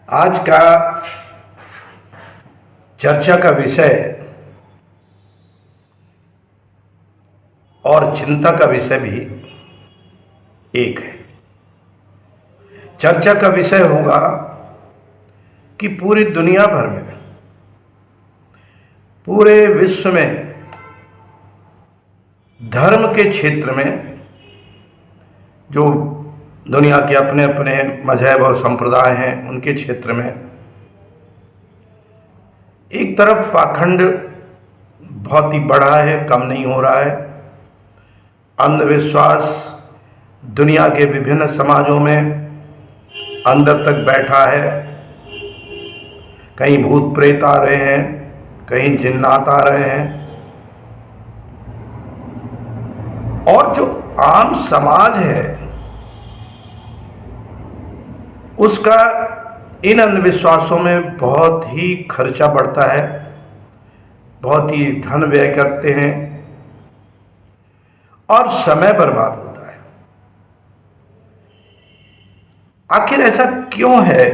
आज का चर्चा का विषय और चिंता का विषय भी एक है। चर्चा का विषय होगा कि पूरी दुनिया भर में, पूरे विश्व में धर्म के क्षेत्र में जो दुनिया के अपने अपने मजहब और संप्रदाय हैं, उनके क्षेत्र में एक तरफ पाखंड बहुत ही बढ़ा है, कम नहीं हो रहा है। अंधविश्वास दुनिया के विभिन्न समाजों में अंदर तक बैठा है। कहीं भूत प्रेत आ रहे हैं, कहीं जिन्नात आ रहे हैं, और जो आम समाज है उसका इन अंधविश्वासों में बहुत ही खर्चा बढ़ता है, बहुत ही धन व्यय करते हैं और समय बर्बाद होता है। आखिर ऐसा क्यों है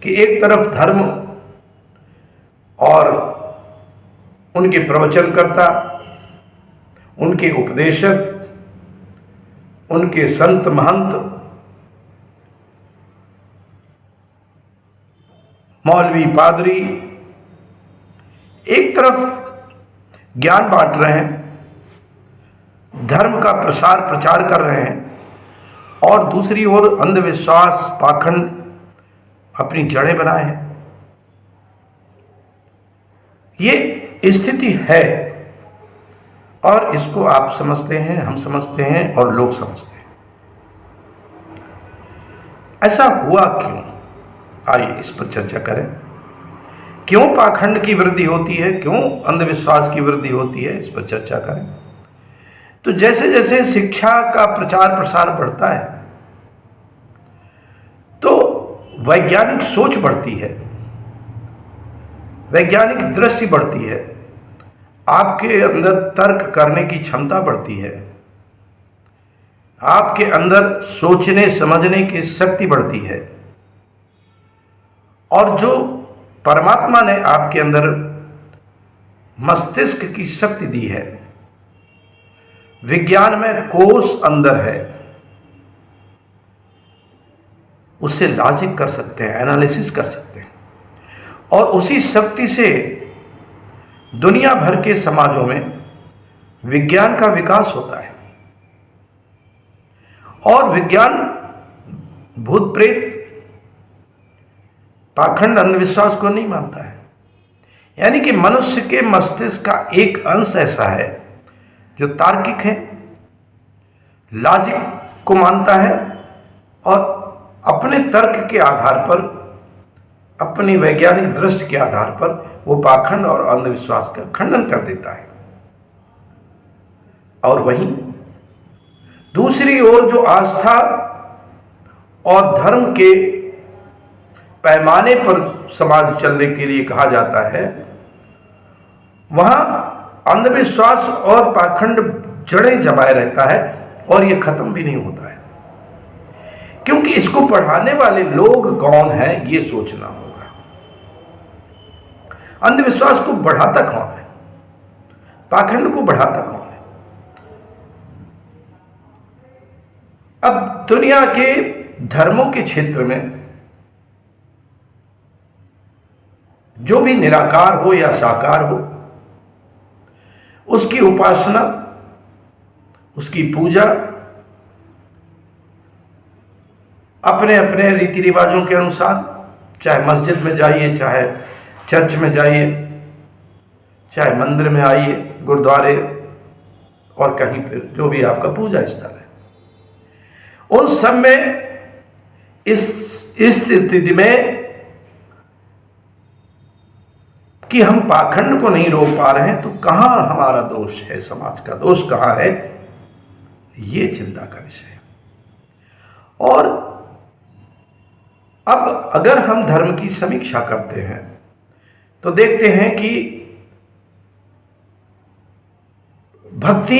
कि एक तरफ धर्म और उनके प्रवचनकर्ता, उनके उपदेशक, उनके संत महंत, मौलवी पादरी एक तरफ ज्ञान बांट रहे हैं, धर्म का प्रचार कर रहे हैं, और दूसरी ओर अंधविश्वास, पाखंड अपनी जड़ें बनाए हैं। ये स्थिति है और इसको आप समझते हैं, हम समझते हैं और लोग समझते हैं। ऐसा हुआ क्यों? आइए इस पर चर्चा करें। क्यों पाखंड की वृद्धि होती है, क्यों अंधविश्वास की वृद्धि होती है, इस पर चर्चा करें। तो जैसे जैसे शिक्षा का प्रचार प्रसार बढ़ता है तो वैज्ञानिक सोच बढ़ती है, वैज्ञानिक दृष्टि बढ़ती है, आपके अंदर तर्क करने की क्षमता बढ़ती है, आपके अंदर सोचने समझने की शक्ति बढ़ती है, और जो परमात्मा ने आपके अंदर मस्तिष्क की शक्ति दी है, विज्ञान में कोष अंदर है, उससे लॉजिक कर सकते हैं, एनालिसिस कर सकते हैं, और उसी शक्ति से दुनिया भर के समाजों में विज्ञान का विकास होता है। और विज्ञान भूत प्रेत, पाखंड, अंधविश्वास को नहीं मानता है। यानी कि मनुष्य के मस्तिष्क का एक अंश ऐसा है जो तार्किक है, लॉजिक को मानता है, और अपने तर्क के आधार पर, अपनी वैज्ञानिक दृष्टि के आधार पर वो पाखंड और अंधविश्वास का खंडन कर देता है। और वहीं दूसरी ओर जो आस्था और धर्म के पैमाने पर समाज चलने के लिए कहा जाता है, वहां अंधविश्वास और पाखंड जड़ें जमाए रहता है और यह खत्म भी नहीं होता है। क्योंकि इसको पढ़ाने वाले लोग कौन हैं, यह सोचना होगा। अंधविश्वास को बढ़ाता कौन है, पाखंड को बढ़ाता कौन है? अब दुनिया के धर्मों के क्षेत्र में जो भी निराकार हो या साकार हो, उसकी उपासना, उसकी पूजा अपने अपने रीति रिवाजों के अनुसार, चाहे मस्जिद में जाइए, चाहे चर्च में जाइए, चाहे मंदिर में आइए, गुरुद्वारे और कहीं पर जो भी आपका पूजा स्थल है, उन सब में इस स्थिति में कि हम पाखंड को नहीं रोक पा रहे हैं, तो कहां हमारा दोष है, समाज का दोष कहां है, ये चिंता का विषय है। और अब अगर हम धर्म की समीक्षा करते हैं तो देखते हैं कि भक्ति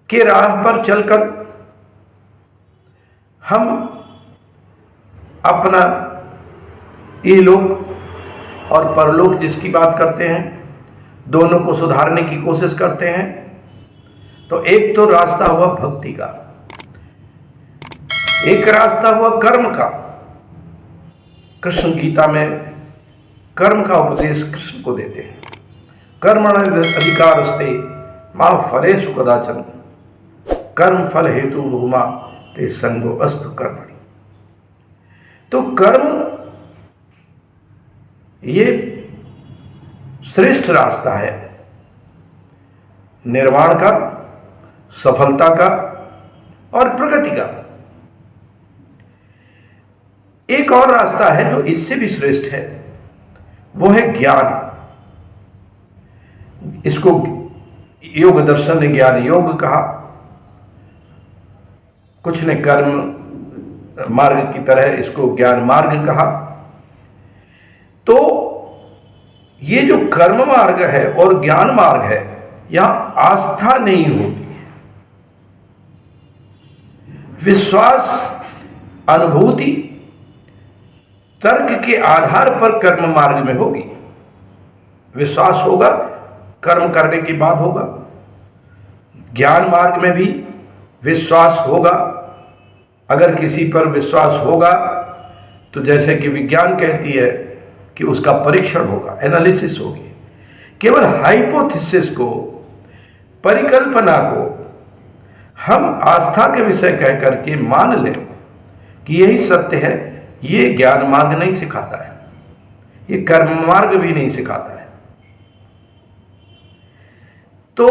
के राह पर चलकर हम अपना इहलोक और परलोक जिसकी बात करते हैं, दोनों को सुधारने की कोशिश करते हैं। तो एक तो रास्ता हुआ भक्ति का, एक रास्ता हुआ कर्म का। कृष्ण गीता में कर्म का उपदेश कृष्ण को देते हैं। कर्मण अधिकारस्ते मा फलेषु कदाचन कर्म फल हेतु भूमा ते संगो अस्तु कर्मणि। तो कर्म ये श्रेष्ठ रास्ता है निर्वाण का, सफलता का और प्रगति का। एक और रास्ता है जो इससे भी श्रेष्ठ है, वो है ज्ञान। इसको योग दर्शन ने ज्ञान योग कहा, कुछ ने कर्म मार्ग की तरह इसको ज्ञान मार्ग कहा। तो ये जो कर्म मार्ग है और ज्ञान मार्ग है, यहां आस्था नहीं होती है, विश्वास, अनुभूति, तर्क के आधार पर कर्म मार्ग में होगी। विश्वास होगा, कर्म करने के बाद होगा। ज्ञान मार्ग में भी विश्वास होगा। अगर किसी पर विश्वास होगा तो जैसे कि विज्ञान कहती है कि उसका परीक्षण होगा, एनालिसिस होगी। केवल हाइपोथेसिस को, परिकल्पना को हम आस्था के विषय कह करके मान लें कि यही सत्य है, ये ज्ञान मार्ग नहीं सिखाता है, ये कर्म मार्ग भी नहीं सिखाता है। तो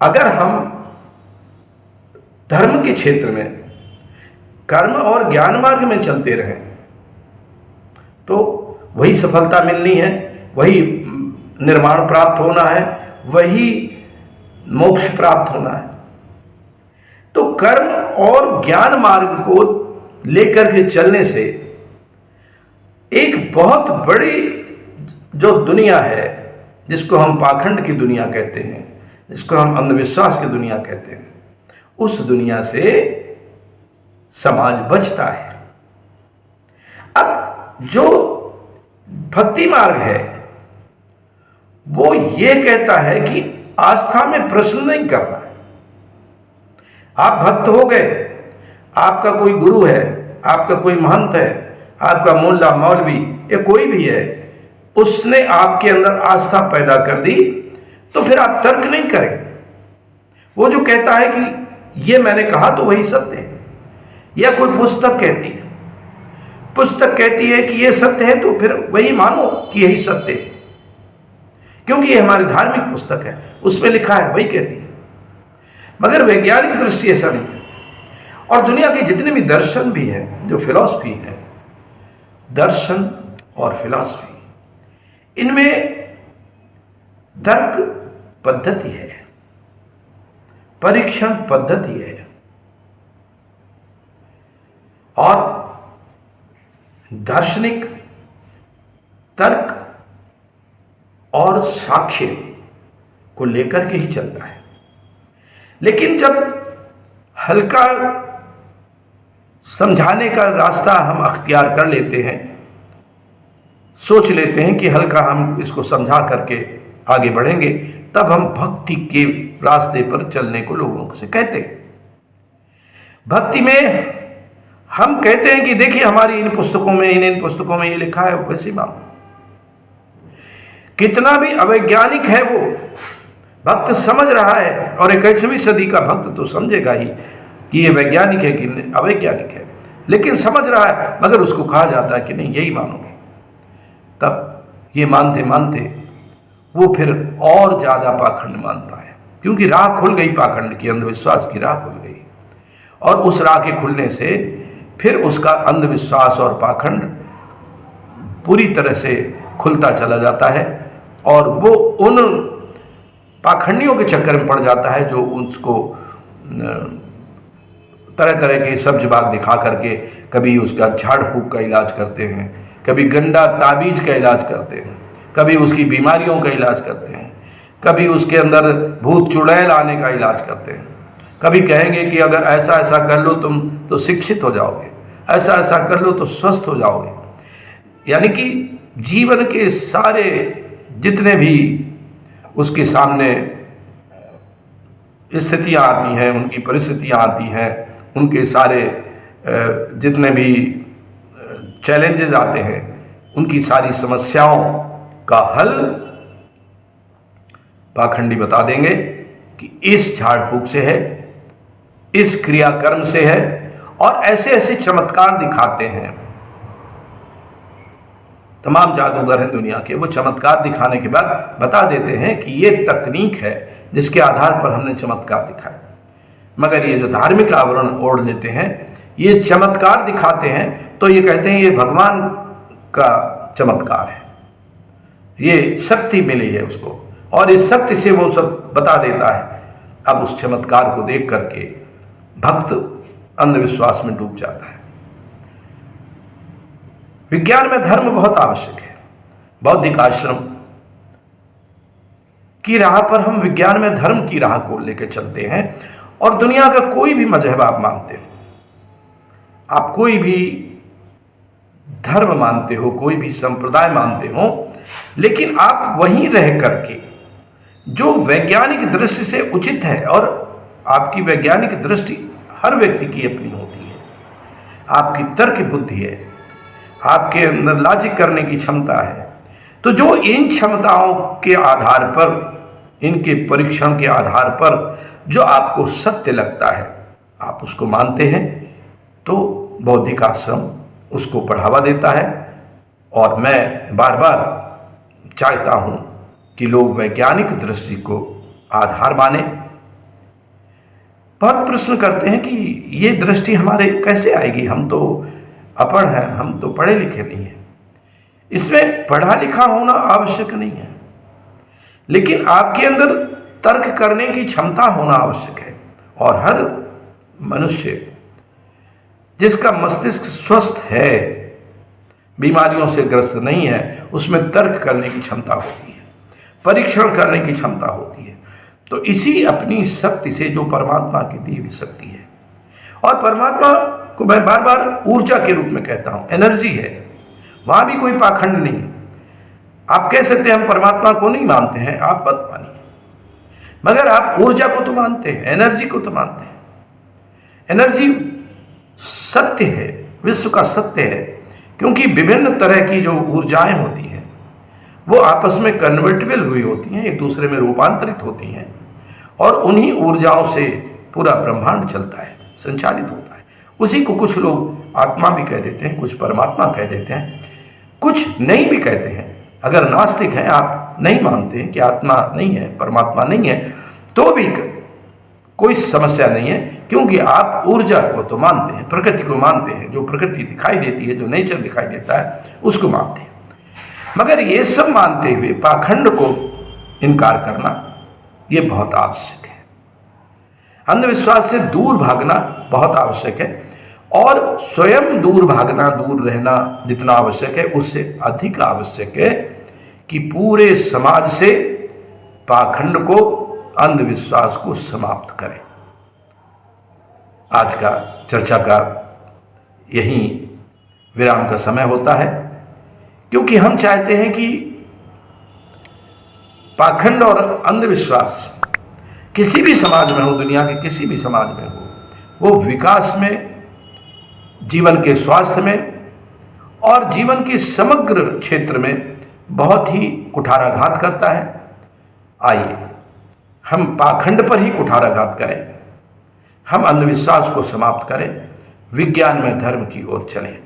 अगर हम धर्म के क्षेत्र में कर्म और ज्ञान मार्ग में चलते रहें तो वही सफलता मिलनी है, वही निर्वाण प्राप्त होना है, वही मोक्ष प्राप्त होना है। तो कर्म और ज्ञान मार्ग को लेकर के चलने से एक बहुत बड़ी जो दुनिया है, जिसको हम पाखंड की दुनिया कहते हैं, जिसको हम अंधविश्वास की दुनिया कहते हैं, उस दुनिया से समाज बचता है। अब जो भक्ति मार्ग है वो ये कहता है कि आस्था में प्रश्न नहीं करना है। आप भक्त हो गए, आपका कोई गुरु है, आपका कोई महंत है, आपका मुल्ला मौलवी या कोई भी है, उसने आपके अंदर आस्था पैदा कर दी, तो फिर आप तर्क नहीं करेंगे। वो जो कहता है कि ये मैंने कहा तो वही सत्य है, या कोई पुस्तक कहती है, पुस्तक कहती है कि ये सत्य है, तो फिर वही मानो कि यही सत्य है, क्योंकि ये हमारी धार्मिक पुस्तक है, उसमें लिखा है, वही कहती है। मगर वैज्ञानिक दृष्टि ऐसा नहीं है। और दुनिया के जितने भी दर्शन भी हैं, जो फिलॉसफी है, दर्शन और फिलॉसफी, इनमें तर्क पद्धति है, परीक्षण पद्धति है, और दार्शनिक तर्क और साक्ष्य को लेकर के ही चलता है। लेकिन जब हल्का समझाने का रास्ता हम अख्तियार कर लेते हैं, सोच लेते हैं कि हल्का हम इसको समझा करके आगे बढ़ेंगे, तब हम भक्ति के रास्ते पर चलने को लोगों से कहते हैं। भक्ति में हम कहते हैं कि देखिए हमारी इन पुस्तकों में, इन पुस्तकों में ये लिखा है, वैसे मानो। कितना भी अवैज्ञानिक है वो भक्त समझ रहा है, और 21वीं सदी का भक्त तो समझेगा ही कि ये वैज्ञानिक है कि अवैज्ञानिक है, लेकिन समझ रहा है। मगर उसको कहा जाता है कि नहीं यही मानोगे, तब ये मानते मानते वो फिर और ज्यादा पाखंड मानता है, क्योंकि राह खुल गई पाखंड की, अंधविश्वास की राह खुल गई। और उस राह के खुलने से फिर उसका अंधविश्वास और पाखंड पूरी तरह से खुलता चला जाता है, और वो उन पाखंडियों के चक्कर में पड़ जाता है जो उसको तरह तरह के सब्ज बाग दिखा करके कभी उसका झाड़ फूक का इलाज करते हैं, कभी गंडा ताबीज का इलाज करते हैं, कभी उसकी बीमारियों का इलाज करते हैं, कभी उसके अंदर भूत चुड़ैल आने का इलाज करते हैं, कभी कहेंगे कि अगर ऐसा ऐसा कर लो तुम तो शिक्षित हो जाओगे, ऐसा ऐसा कर लो तो स्वस्थ हो जाओगे। यानी कि जीवन के सारे जितने भी उसके सामने स्थितियां आती हैं, उनकी परिस्थितियां आती हैं, उनके सारे जितने भी चैलेंजेस आते हैं, उनकी सारी समस्याओं का हल पाखंडी बता देंगे कि इस झाड़ फूक से है, इस क्रियाकर्म से है, और ऐसे ऐसे चमत्कार दिखाते हैं। तमाम जादूगर हैं दुनिया के, वो चमत्कार दिखाने के बाद बता देते हैं कि ये तकनीक है जिसके आधार पर हमने चमत्कार दिखाया। मगर ये जो धार्मिक आवरण ओढ़ लेते हैं, ये चमत्कार दिखाते हैं तो ये कहते हैं ये भगवान का चमत्कार है, ये शक्ति मिली है उसको, और इस शक्ति से वो सब बता देता है। अब उस चमत्कार को देख करके भक्त अंधविश्वास में डूब जाता है। विज्ञान में धर्म बहुत आवश्यक है। बौद्धिक आश्रम की राह पर हम विज्ञान में धर्म की राह को लेकर चलते हैं, और दुनिया का कोई भी मजहब आप मानते हो, आप कोई भी धर्म मानते हो, कोई भी संप्रदाय मानते हो, लेकिन आप वहीं रह करके जो वैज्ञानिक दृष्टि से उचित है, और आपकी वैज्ञानिक दृष्टि हर व्यक्ति की अपनी होती है, आपकी तर्क बुद्धि है, आपके अंदर लॉजिक करने की क्षमता है, तो जो इन क्षमताओं के आधार पर, इनके परीक्षण के आधार पर जो आपको सत्य लगता है, आप उसको मानते हैं, तो बौद्धिक आश्रम उसको बढ़ावा देता है। और मैं बार बार चाहता हूं कि लोग वैज्ञानिक दृष्टि को आधार माने। बहुत प्रश्न करते हैं कि ये दृष्टि हमारे कैसे आएगी, हम तो अपढ़ हैं, हम तो पढ़े लिखे नहीं हैं। इसमें पढ़ा लिखा होना आवश्यक नहीं है, लेकिन आपके अंदर तर्क करने की क्षमता होना आवश्यक है। और हर मनुष्य जिसका मस्तिष्क स्वस्थ है, बीमारियों से ग्रस्त नहीं है, उसमें तर्क करने की क्षमता होती है, परीक्षण करने की क्षमता होती है। तो इसी अपनी शक्ति से, जो परमात्मा की दी हुई शक्ति है, और परमात्मा को मैं बार बार ऊर्जा के रूप में कहता हूं, एनर्जी है, वहां भी कोई पाखंड नहीं है। आप कह सकते हैं हम परमात्मा को नहीं मानते हैं, आप मत मानिए, मगर आप ऊर्जा को तो मानते हैं, एनर्जी को तो मानते हैं। एनर्जी सत्य है, विश्व का सत्य है, क्योंकि विभिन्न तरह की जो ऊर्जाएं होती हैं वो आपस में कन्वर्टेबल हुई होती हैं, एक दूसरे में रूपांतरित होती हैं, और उन्हीं ऊर्जाओं से पूरा ब्रह्मांड चलता है, संचालित होता है। उसी को कुछ लोग आत्मा भी कह देते हैं, कुछ परमात्मा कह देते हैं, कुछ नहीं भी कहते हैं। अगर नास्तिक हैं, आप नहीं मानते हैं कि आत्मा नहीं है, परमात्मा नहीं है, तो भी कोई समस्या नहीं है, क्योंकि आप ऊर्जा को तो मानते हैं, प्रकृति को मानते हैं, जो प्रकृति दिखाई देती है, जो नेचर दिखाई देता है, उसको मानते हैं। मगर ये सब मानते हुए पाखंड को इनकार करना ये बहुत आवश्यक है। अंधविश्वास से दूर भागना बहुत आवश्यक है, और स्वयं दूर भागना, दूर रहना जितना आवश्यक है, उससे अधिक आवश्यक है कि पूरे समाज से पाखंड को, अंधविश्वास को समाप्त करें। आज का चर्चा का यही विराम का समय होता है, क्योंकि हम चाहते हैं कि पाखंड और अंधविश्वास किसी भी समाज में हो, दुनिया के किसी भी समाज में हो, वो विकास में, जीवन के स्वास्थ्य में, और जीवन के समग्र क्षेत्र में बहुत ही कुठाराघात करता है। आइए हम पाखंड पर ही कुठाराघात करें, हम अंधविश्वास को समाप्त करें, विज्ञान में धर्म की ओर चलें।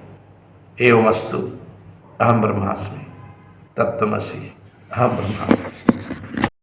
एवमस्तु। अहम ब्रह्मास्मि तत्त्वमसि। अहम ब्रह्मास्मि।